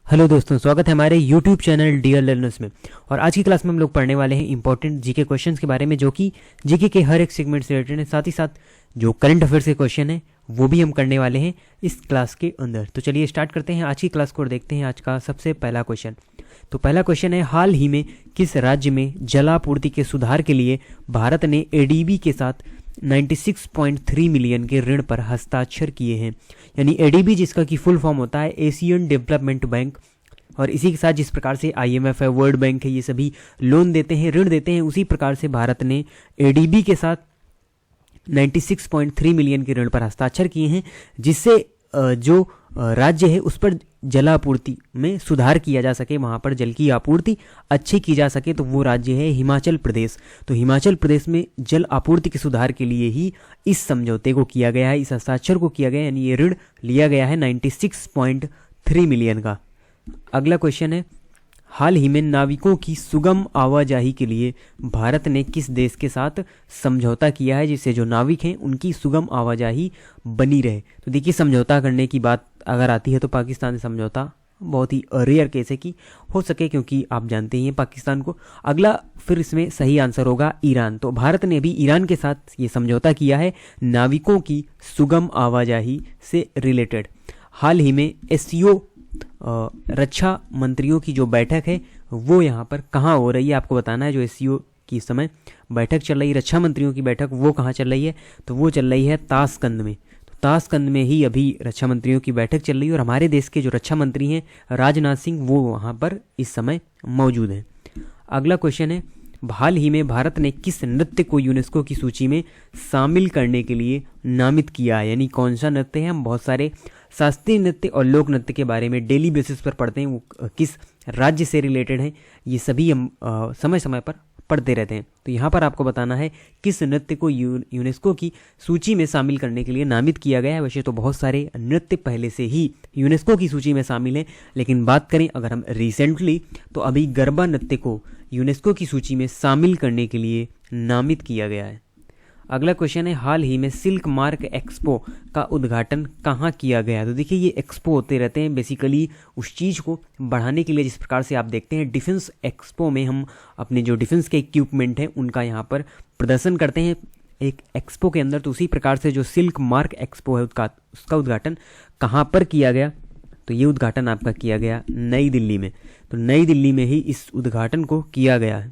Hello दोस्तों, स्वागत है हमारे YouTube चैनल डियर लर्नर्स में। और आज की क्लास में हम लोग पढ़ने वाले हैं इंपॉर्टेंट जीके क्वेश्चंस के बारे में, जो कि जीके के हर एक सेगमेंट से रिलेटेड है। साथ ही साथ जो करंट अफेयर्स के क्वेश्चन है वो भी हम करने वाले हैं इस क्लास के अंदर। तो चलिए स्टार्ट करते हैं आज की क्लास को और देखते हैं आज का सबसे पहला क्वेश्चन। तो पहला क्वेश्चन है, हाल ही में किस राज्य में जलापूर्ति के सुधार के लिए भारत ने एडीबी के साथ 96.3 मिलियन के ऋण पर हस्ताक्षर किए हैं। यानी एडीबी जिसका कि फुल फॉर्म होता है एशियन डेवलपमेंट बैंक, और इसी के साथ जिस प्रकार से आईएमएफ है, वर्ल्ड बैंक है, ये सभी लोन देते हैं, ऋण देते हैं, उसी प्रकार से भारत ने एडीबी के साथ 96.3 मिलियन के ऋण पर हस्ताक्षर किए हैं, जिससे जो राज्य है उस पर जलापूर्ति में सुधार किया जा सके, वहाँ पर जल की आपूर्ति अच्छी की जा सके। तो वो राज्य है हिमाचल प्रदेश। तो हिमाचल प्रदेश में जल आपूर्ति के सुधार के लिए ही इस समझौते को किया गया है, इस हस्ताक्षर को किया गया है, यानी ये ऋण लिया गया है 96.3 मिलियन का। अगला क्वेश्चन है, हाल ही में नाविकों की सुगम आवाजाही के लिए भारत ने किस देश के साथ समझौता किया है, जिससे जो नाविक हैं उनकी सुगम आवाजाही बनी रहे। तो देखिए, समझौता करने की बात अगर आती है तो पाकिस्तान से समझौता बहुत ही रेयर केस है कि हो सके, क्योंकि आप जानते ही हैं पाकिस्तान को। अगला फिर इसमें सही आंसर होगा ईरान। तो भारत ने भी ईरान के साथ ये समझौता किया है नाविकों की सुगम आवाजाही से रिलेटेड। हाल ही में एससीओ रक्षा मंत्रियों की जो बैठक है वो यहाँ पर कहाँ हो रही है, आपको बताना है। जो एससीओ की समय बैठक चल रही है, रक्षा मंत्रियों की बैठक, वो कहाँ चल रही है, तो वो चल रही है ताशकंद में। तो ताशकंद में ही अभी रक्षा मंत्रियों की बैठक चल रही है, और हमारे देश के जो रक्षा मंत्री हैं राजनाथ सिंह, वो वहाँ पर इस समय मौजूद हैं। अगला क्वेश्चन है, हाल ही में भारत ने किस नृत्य को यूनेस्को की सूची में शामिल करने के लिए नामित किया है। यानी कौन सा नृत्य है। हम बहुत सारे शास्त्रीय नृत्य और लोक नृत्य के बारे में डेली बेसिस पर पढ़ते हैं, वो किस राज्य से रिलेटेड हैं, ये सभी हम समय समय पर पढ़ते रहते हैं। तो यहाँ पर आपको बताना है किस नृत्य को यूनेस्को की सूची में शामिल करने के लिए नामित किया गया है। वैसे तो बहुत सारे नृत्य पहले से ही यूनेस्को की सूची में शामिल हैं, लेकिन बात करें अगर हम रिसेंटली, तो अभी गरबा नृत्य को यूनेस्को की सूची में शामिल करने के लिए नामित किया गया है। अगला क्वेश्चन है, हाल ही में सिल्क मार्क एक्सपो का उद्घाटन कहाँ किया गया। तो देखिए, ये एक्सपो होते रहते हैं बेसिकली उस चीज़ को बढ़ाने के लिए, जिस प्रकार से आप देखते हैं डिफेंस एक्सपो में हम अपने जो डिफेंस के इक्विपमेंट हैं उनका यहाँ पर प्रदर्शन करते हैं एक एक्सपो के अंदर। तो उसी प्रकार से जो सिल्क मार्क एक्सपो है उसका उद्घाटन कहाँ पर किया गया, तो ये उद्घाटन आपका किया गया नई दिल्ली में। तो नई दिल्ली में ही इस उद्घाटन को किया गया है।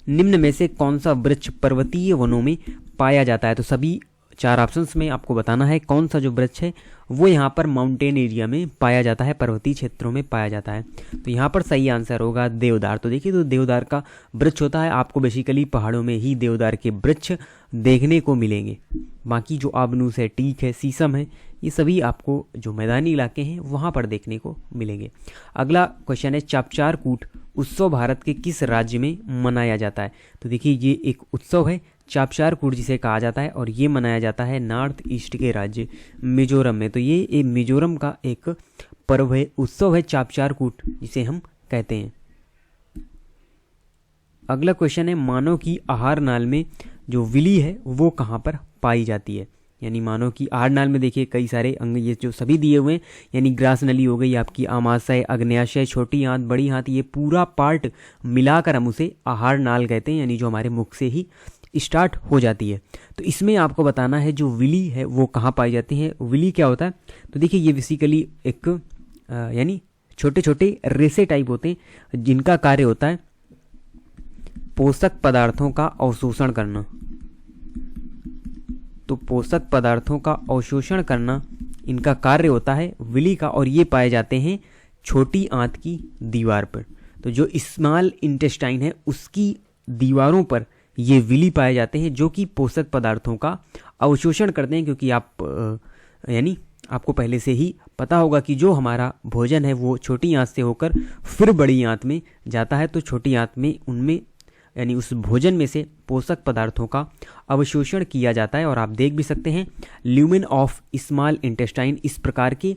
निम्न में से कौन सा वृक्ष पर्वतीय वनों में पाया जाता है। तो सभी 4 ऑप्शंस में आपको बताना है कौन सा जो वृक्ष है वो यहाँ पर माउंटेन एरिया में पाया जाता है, पर्वतीय क्षेत्रों में पाया जाता है। तो यहाँ पर सही आंसर होगा देवदार। तो देखिए, तो देवदार का वृक्ष होता है, आपको बेसिकली पहाड़ों में ही देवदार के वृक्ष देखने को मिलेंगे। बाकी जो आबनूस है, टीक है, शीशम है, ये सभी आपको जो मैदानी इलाके हैं वहाँ पर देखने को मिलेंगे। अगला क्वेश्चन है, चापचार कूट उत्सव भारत के किस राज्य में मनाया जाता है। तो देखिए, ये एक उत्सव है चापचार कूट जिसे कहा जाता है, और ये मनाया जाता है नॉर्थ ईस्ट के राज्य मिजोरम में। तो ये मिजोरम का एक पर्व है, उत्सव है चापचार कूट जिसे हम कहते हैं। अगला क्वेश्चन है, मानव की आहार नाल में जो विली है वो कहाँ पर पाई जाती है। यानी मानव की आहार नाल में देखिए कई सारे अंग ये जो सभी दिए हुए हैं, यानी ग्रास नली हो गई आपकी, आमाशय, अग्न्याशय, छोटी आंत, बड़ी आंत, ये पूरा पार्ट मिलाकर हम उसे आहार नाल कहते हैं, यानी जो हमारे मुख से ही स्टार्ट हो जाती है। तो इसमें आपको बताना है जो विली है वो कहाँ पाई जाती है। विली क्या होता है, तो देखिए ये बेसिकली एक यानी छोटे छोटे रेसे टाइप होते हैं जिनका कार्य होता है पोषक पदार्थों का अवशोषण करना। तो पोषक पदार्थों का अवशोषण करना इनका कार्य होता है विली का, और ये पाए जाते हैं छोटी आंत की दीवार पर। तो जो स्मॉल इंटेस्टाइन है उसकी दीवारों पर ये विली पाए जाते हैं, जो कि पोषक पदार्थों का अवशोषण करते हैं। क्योंकि आप यानी आपको पहले से ही पता होगा कि जो हमारा भोजन है वो छोटी आंत से होकर फिर बड़ी आंत में जाता है। तो छोटी आंत में उनमें यानी उस भोजन में से पोषक पदार्थों का अवशोषण किया जाता है। और आप देख भी सकते हैं ल्यूमेन ऑफ स्मॉल इंटेस्टाइन, इस प्रकार के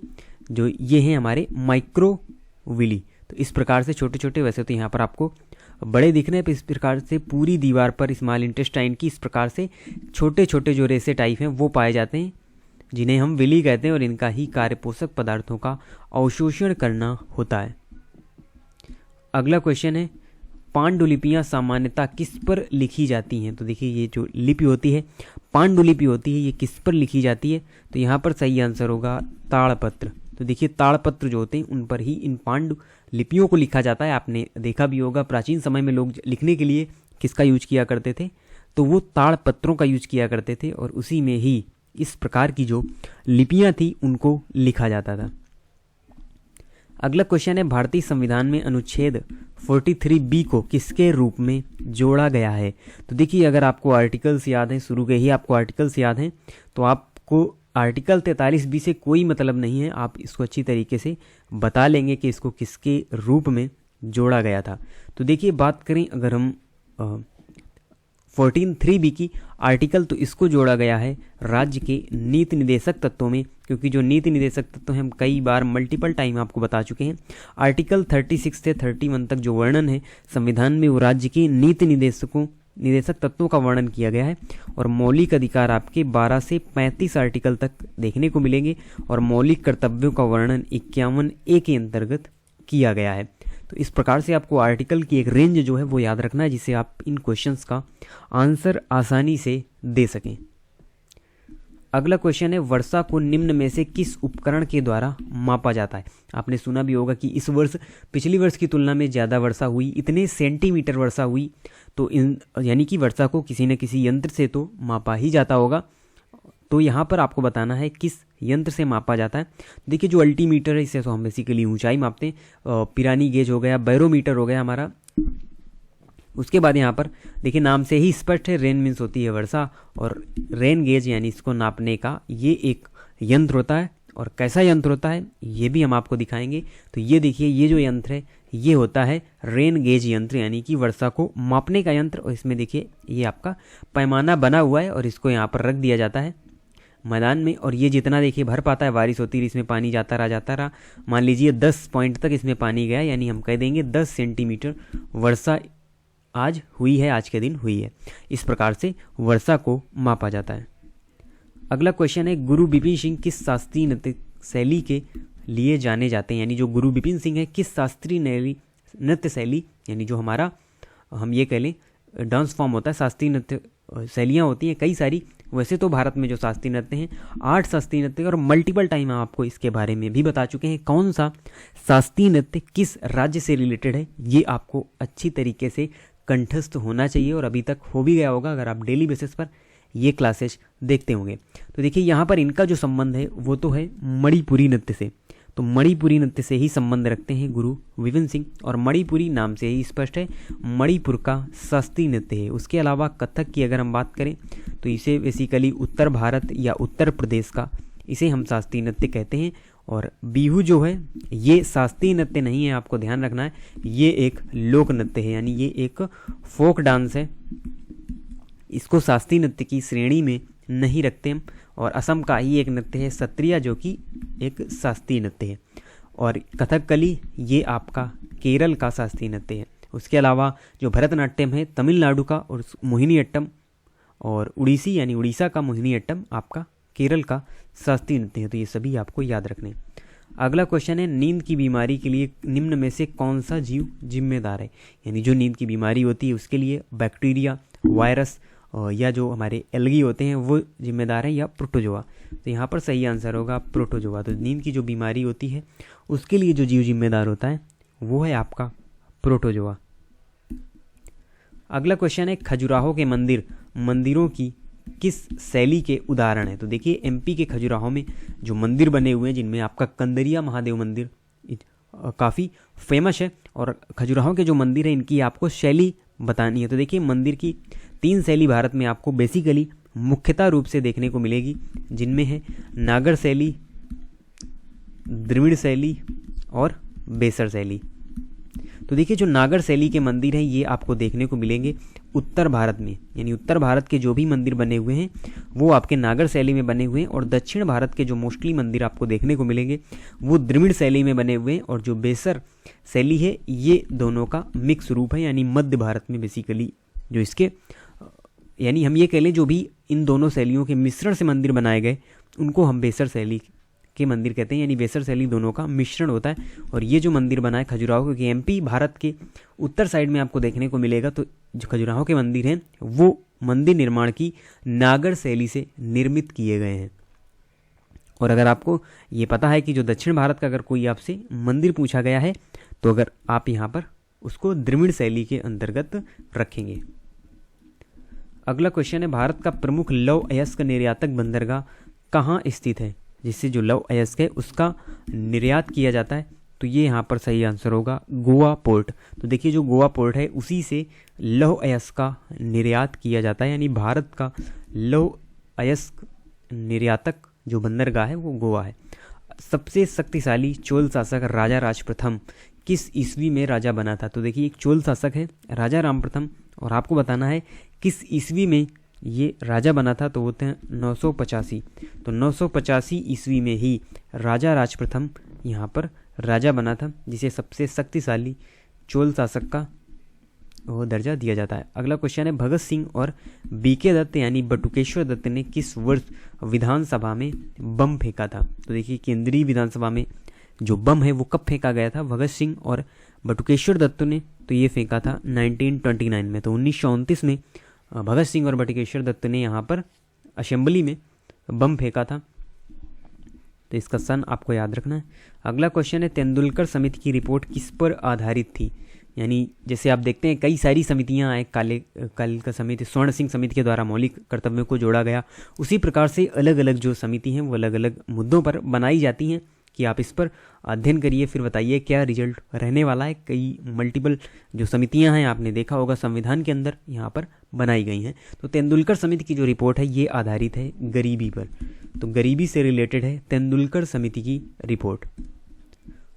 जो ये हैं हमारे माइक्रो विली। तो इस प्रकार से छोटे छोटे, वैसे तो यहाँ पर आपको बड़े दिख रहे हैं, इस प्रकार से पूरी दीवार पर स्मॉल इंटेस्टाइन की इस प्रकार से छोटे छोटे जो रेसे टाइप हैं वो पाए जाते हैं जिन्हें हम विली कहते हैं, और इनका ही कार्य पोषक पदार्थों का अवशोषण करना होता है। अगला क्वेश्चन है, पांडुलिपियां सामान्यतः किस पर लिखी जाती हैं? तो देखिए ये जो लिपि होती है, पांडुलिपि होती है, ये किस पर लिखी जाती है? तो यहाँ पर सही आंसर होगा ताड़पत्र। तो देखिए ताड़पत्र जो होते हैं उन पर ही इन पांडु लिपियों को लिखा जाता है। आपने देखा भी होगा प्राचीन समय में लोग लिखने के लिए किसका यूज किया करते थे? तो वो ताड़पत्रों का यूज किया करते थे, और उसी में ही इस प्रकार की जो लिपियां थी उनको लिखा जाता था। अगला क्वेश्चन है, भारतीय संविधान में अनुच्छेद 43B को किसके रूप में जोड़ा गया है? तो देखिए अगर आपको आर्टिकल्स याद हैं, शुरू के ही आपको आर्टिकल्स याद हैं, तो आपको आर्टिकल 43B से कोई मतलब नहीं है, आप इसको अच्छी तरीके से बता लेंगे कि इसको किसके रूप में जोड़ा गया था। तो देखिए बात करें अगर हम 14(3)B की आर्टिकल, तो इसको जोड़ा गया है राज्य के नीति निदेशक तत्वों में, क्योंकि जो नीति निदेशक तत्व हैं हम कई बार मल्टीपल टाइम आपको बता चुके हैं। आर्टिकल 36 से 31 तक जो वर्णन है संविधान में, वो राज्य के नीति निदेशक तत्वों का वर्णन किया गया है। और मौलिक अधिकार आपके 12 से 35 आर्टिकल तक देखने को मिलेंगे, और मौलिक कर्तव्यों का वर्णन 51A के अंतर्गत किया गया है। तो इस प्रकार से आपको आर्टिकल की एक रेंज जो है वो याद रखना है, जिससे आप इन क्वेश्चंस का आंसर आसानी से दे सकें। अगला क्वेश्चन है, वर्षा को निम्न में से किस उपकरण के द्वारा मापा जाता है? आपने सुना भी होगा कि इस वर्ष पिछली वर्ष की तुलना में ज़्यादा वर्षा हुई, इतने सेंटीमीटर वर्षा हुई, तो यानी कि वर्षा को किसी न किसी यंत्र से तो मापा ही जाता होगा। तो यहाँ पर आपको बताना है किस यंत्र से मापा जाता है। देखिए जो अल्टीमीटर है, इससे तो हम बेसिकली ऊंचाई मापते हैं। पिरानी गेज हो गया, बैरोमीटर हो गया हमारा। उसके बाद यहाँ पर देखिए नाम से ही स्पष्ट है, रेन मीन्स होती है वर्षा, और रेन गेज यानी इसको नापने का ये एक यंत्र होता है। और कैसा यंत्र होता है ये भी हम आपको दिखाएंगे। तो ये देखिए ये जो यंत्र है ये होता है रेन गेज यंत्र, यानी कि वर्षा को मापने का यंत्र। और इसमें देखिए ये आपका पैमाना बना हुआ है, और इसको यहाँ पर रख दिया जाता है मैदान में, और ये जितना देखिए भर पाता है, बारिश होती रही इसमें पानी जाता रहा। मान लीजिए 10 पॉइंट तक इसमें पानी गया, यानी हम कह देंगे 10 सेंटीमीटर वर्षा आज हुई है, आज के दिन हुई है। इस प्रकार से वर्षा को मापा जाता है। अगला क्वेश्चन है, गुरु बिपिन सिंह किस शास्त्रीय नृत्य शैली के लिए जाने जाते हैं? यानी जो गुरु बिपिन सिंह है किस शास्त्रीय नृत्य शैली, यानी जो हमारा हम ये कह लें डांस फॉर्म होता है, शास्त्रीय नृत्य शैलियाँ होती हैं कई सारी। वैसे तो भारत में जो शास्त्रीय नृत्य हैं 8 शास्त्रीय नृत्य, और मल्टीपल टाइम आपको इसके बारे में भी बता चुके हैं। कौन सा शास्त्रीय नृत्य किस राज्य से रिलेटेड है ये आपको अच्छी तरीके से कंठस्थ होना चाहिए, और अभी तक हो भी गया होगा अगर आप डेली बेसिस पर ये क्लासेस देखते होंगे। तो देखिए यहाँ पर इनका जो संबंध है वो तो है मणिपुरी नृत्य से। तो मणिपुरी नृत्य से ही संबंध रखते हैं गुरु बिपिन सिंह, और मणिपुरी नाम से ही स्पष्ट है मणिपुर का शास्त्रीय नृत्य है। उसके अलावा कथक की अगर हम बात करें तो इसे बेसिकली उत्तर भारत या उत्तर प्रदेश का इसे हम शास्त्रीय नृत्य कहते हैं। और बिहू जो है ये शास्त्रीय नृत्य नहीं है, आपको ध्यान रखना है, ये एक लोक नृत्य है, यानी ये एक फोक डांस है। इसको शास्त्रीय नृत्य की श्रेणी में नहीं रखते हम। और असम का ही एक नृत्य है सत्रिया, जो कि एक शास्त्रीय नृत्य है। और कथकली ये आपका केरल का शास्त्रीय नृत्य है। उसके अलावा जो भरतनाट्यम है तमिलनाडु का, और मोहिनीअट्टम और उड़ीसी यानी उड़ीसा का मोहिनीअट्टम आपका केरल का शास्त्रीय नृत्य है। तो ये सभी आपको याद रखने। अगला क्वेश्चन है, नींद की बीमारी के लिए निम्न में से कौन सा जीव जिम्मेदार है? यानी जो नींद की बीमारी होती है उसके लिए बैक्टीरिया, वायरस या जो हमारे एल्गी होते हैं वो जिम्मेदार हैं, या प्रोटोजोआ। तो यहाँ पर सही आंसर होगा प्रोटोजोआ। तो नींद की जो बीमारी होती है उसके लिए जो जीव जिम्मेदार होता है वो है आपका प्रोटोजोआ। अगला क्वेश्चन है, खजुराहो के मंदिरों की किस शैली के उदाहरण है? तो देखिए एमपी के खजुराहो में जो मंदिर बने हुए हैं, जिनमें आपका कंदरिया महादेव मंदिर काफ़ी फेमस है, और खजुराहो के जो मंदिर है इनकी आपको शैली बतानी है। तो देखिए मंदिर की 3 शैली भारत में आपको बेसिकली मुख्यतः रूप से देखने को मिलेगी, जिनमें है नागर शैली, द्रविड़ शैली और बेसर शैली। तो देखिए जो नागर शैली के मंदिर हैं ये आपको देखने को मिलेंगे उत्तर भारत में, यानी उत्तर भारत के जो भी मंदिर बने हुए हैं वो आपके नागर शैली में बने हुए हैं। और दक्षिण भारत के जो मोस्टली मंदिर आपको देखने को मिलेंगे वो द्रविड़ शैली में बने हुए हैं। और जो बेसर शैली है ये दोनों का मिक्स रूप है, यानी मध्य भारत में बेसिकली जो इसके यानी हम ये कह लें जो भी इन दोनों शैलियों के मिश्रण से मंदिर बनाए गए उनको हम बेसर शैली के मंदिर कहते हैं, यानी बेसर शैली दोनों का मिश्रण होता है। और ये जो मंदिर बना है खजुराहो, क्योंकि एमपी भारत के उत्तर साइड में आपको देखने को मिलेगा, तो जो खजुराहो के मंदिर हैं वो मंदिर निर्माण की नागर शैली से निर्मित किए गए हैं। और अगर आपको ये पता है कि जो दक्षिण भारत का अगर कोई आपसे मंदिर पूछा गया है तो अगर आप यहाँ पर उसको द्रविड़ शैली के अंतर्गत रखेंगे। अगला क्वेश्चन है, भारत का प्रमुख लौह अयस्क निर्यातक बंदरगाह कहाँ स्थित है, जिससे जो लौह अयस्क है उसका निर्यात किया जाता है। तो ये यहाँ पर सही आंसर होगा गोवा पोर्ट। तो देखिए जो गोवा पोर्ट है उसी से लौह अयस्क का निर्यात किया जाता है, यानी भारत का लौह अयस्क निर्यातक जो बंदरगाह है वो गोवा है। सबसे शक्तिशाली चोल शासक राजा राज प्रथम किस ईस्वी में राजा बना था। तो देखिए एक चोल शासक है राजा राम प्रथम, और आपको बताना है किस ईस्वी में ये राजा बना था। तो होते हैं 985। तो 985 ईस्वी में ही राजा राज प्रथम यहाँ पर राजा बना था, जिसे सबसे शक्तिशाली चोल शासक का वो दर्जा दिया जाता है। अगला क्वेश्चन है, भगत सिंह और बीके दत्त यानी बटुकेश्वर दत्त ने किस वर्ष विधानसभा में बम फेंका था। तो देखिए केंद्रीय विधानसभा में जो बम है वो कब फेंका गया था भगत सिंह और बटुकेश्वर दत्त ने, तो ये फेंका था 1929 में। तो 1929 में भगत सिंह और बटुकेश्वर दत्त ने यहाँ पर असेंबली में बम फेंका था। तो इसका सन आपको याद रखना है। अगला क्वेश्चन है, तेंदुलकर समिति की रिपोर्ट किस पर आधारित थी। यानी जैसे आप देखते हैं कई सारी समितियां आए, कालिका समिति, स्वर्ण सिंह समिति के द्वारा मौलिक कर्तव्यों को जोड़ा गया, उसी प्रकार से अलग अलग जो समिति हैं वो अलग अलग मुद्दों पर बनाई जाती हैं कि आप इस पर अध्ययन करिए, फिर बताइए क्या रिजल्ट रहने वाला है। कई मल्टीपल जो समितियां हैं आपने देखा होगा संविधान के अंदर यहाँ पर बनाई गई हैं। तो तेंदुलकर समिति की जो रिपोर्ट है ये आधारित है गरीबी पर, तो गरीबी से रिलेटेड है तेंदुलकर समिति की रिपोर्ट।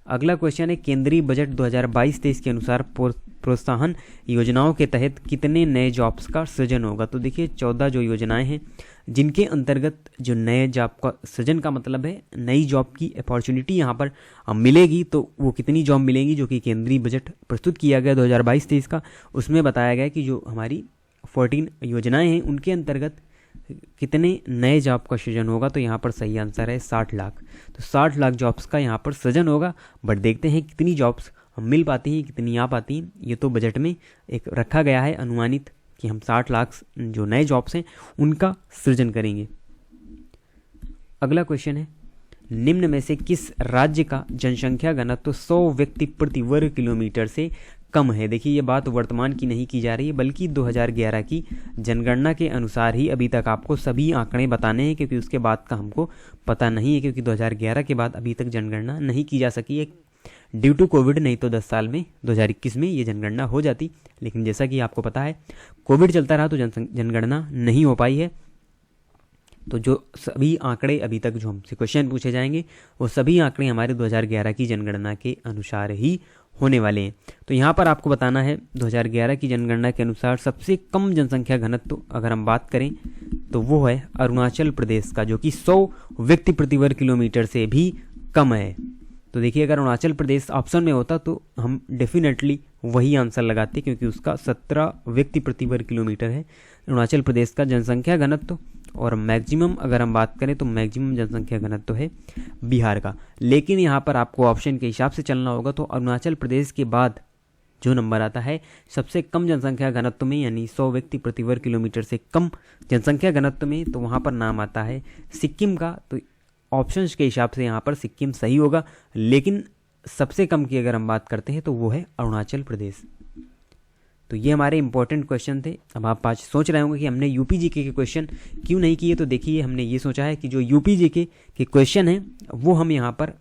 अगला क्वेश्चन है, केंद्रीय बजट 2022-23 के अनुसार प्रोत्साहन योजनाओं के तहत कितने नए जॉब्स का सृजन होगा। तो देखिए 14 जो योजनाएं हैं जिनके अंतर्गत जो नए जॉब का सृजन का मतलब है नई जॉब की अपॉर्चुनिटी यहाँ पर मिलेगी। तो वो कितनी जॉब मिलेंगी, जो कि केंद्रीय बजट प्रस्तुत किया गया 2022-23 का, उसमें बताया गया कि जो हमारी 14 योजनाएं हैं उनके अंतर्गत कितने नए जॉब का सृजन होगा। तो यहाँ पर सही आंसर है 60 लाख। तो 60 लाख जॉब्स का यहाँ पर सृजन होगा, बट देखते हैं कितनी जॉब्स मिल पाती हैं, कितनी आ पाती हैं। ये तो बजट में एक रखा गया है अनुमानित कि हम 60 लाख जो नए जॉब्स हैं उनका सृजन करेंगे। अगला क्वेश्चन है, निम्न में से किस राज्य का जनसंख्या घनत्व 100 व्यक्ति प्रति वर्ग किलोमीटर से कम है। देखिए ये बात वर्तमान की नहीं की जा रही है, बल्कि 2011 की जनगणना के अनुसार ही अभी तक आपको सभी आंकड़े बताने हैं, क्योंकि उसके बाद का हमको पता नहीं है, क्योंकि 2011 के बाद अभी तक जनगणना नहीं की जा सकी है ड्यू टू कोविड। नहीं तो 10 साल में 2021 में ये जनगणना हो जाती, लेकिन जैसा कि आपको पता है कोविड चलता रहा तो जनगणना नहीं हो पाई है। तो जो सभी आंकड़े अभी तक जो हमसे क्वेश्चन पूछे जाएंगे वो सभी आंकड़े हमारे 2011 की जनगणना के अनुसार ही होने वाले हैं। तो यहाँ पर आपको बताना है 2011 की जनगणना के अनुसार सबसे कम जनसंख्या घनत्व अगर हम बात करें तो वो है अरुणाचल प्रदेश का, जो कि 100 व्यक्ति प्रति वर्ग किलोमीटर से भी कम है। तो देखिए अगर अरुणाचल प्रदेश ऑप्शन में होता तो हम डेफिनेटली वही आंसर लगाते, क्योंकि उसका 17 व्यक्ति प्रति वर्ग किलोमीटर है अरुणाचल प्रदेश का जनसंख्या घनत्व। और मैक्सिमम अगर हम बात करें तो मैक्सिमम जनसंख्या घनत्व है बिहार का। लेकिन यहाँ पर आपको ऑप्शन के हिसाब से चलना होगा, तो अरुणाचल प्रदेश के बाद जो नंबर आता है सबसे कम जनसंख्या घनत्व में, यानी 100 व्यक्ति प्रति वर्ग किलोमीटर से कम जनसंख्या घनत्व में, तो वहाँ पर नाम आता है सिक्किम का। तो ऑप्शंस के हिसाब से यहाँ पर सिक्किम सही होगा, लेकिन सबसे कम की अगर हम बात करते हैं तो वो है अरुणाचल प्रदेश। तो ये हमारे इंपॉर्टेंट क्वेश्चन थे। अब आप आज सोच रहे होंगे कि हमने यूपी जीके के क्वेश्चन क्यों नहीं किए। तो देखिए हमने ये सोचा है कि जो यूपी जीके के क्वेश्चन हैं वो हम यहाँ पर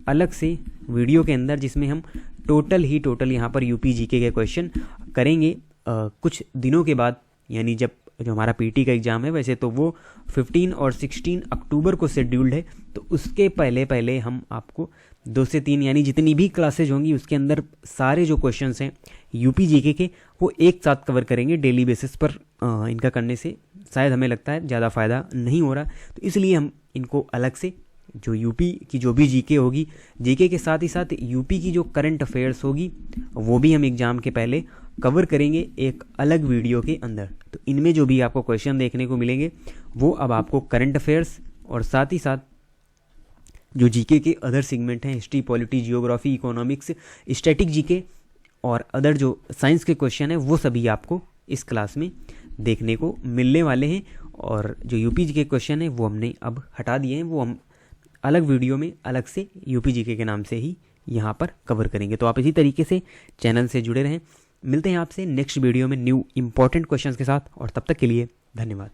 अलग से वीडियो के अंदर, जिसमें हम टोटल यहाँ पर यूपी जीके के क्वेश्चन करेंगे कुछ दिनों के बाद, यानी जब जो हमारा पीटी का एग्ज़ाम है, वैसे तो वो 15 और 16 अक्टूबर को शेड्यूल्ड है। तो उसके पहले हम आपको 2 से 3 यानी जितनी भी क्लासेज होंगी उसके अंदर सारे जो क्वेश्चंस हैं यूपी जीके के वो एक साथ कवर करेंगे डेली बेसिस पर। इनका करने से शायद हमें लगता है ज़्यादा फ़ायदा नहीं हो रहा, तो इसलिए हम इनको अलग से जो यूपी की जो भी जीके होगी, जीके के साथ ही साथ यूपी की जो करंट अफेयर्स होगी वो भी हम एग्ज़ाम के पहले कवर करेंगे एक अलग वीडियो के अंदर। तो इनमें जो भी आपको क्वेश्चन देखने को मिलेंगे वो अब आपको करंट अफेयर्स और साथ ही साथ जो जीके के अदर सेगमेंट हैं, history, polity, geography, economics, static GK और अदर जो साइंस के क्वेश्चन हैं, वो सभी आपको इस क्लास में देखने को मिलने वाले हैं। और जो यूपी जीके क्वेश्चन है वो हमने अब हटा दिए हैं, वो हम अलग वीडियो में अलग से यूपी जीके के नाम से ही यहाँ पर कवर करेंगे। तो आप इसी तरीके से चैनल से जुड़े रहें। मिलते हैं आपसे नेक्स्ट वीडियो में न्यू इंपॉर्टेंट क्वेश्चंस के साथ, और तब तक के लिए धन्यवाद।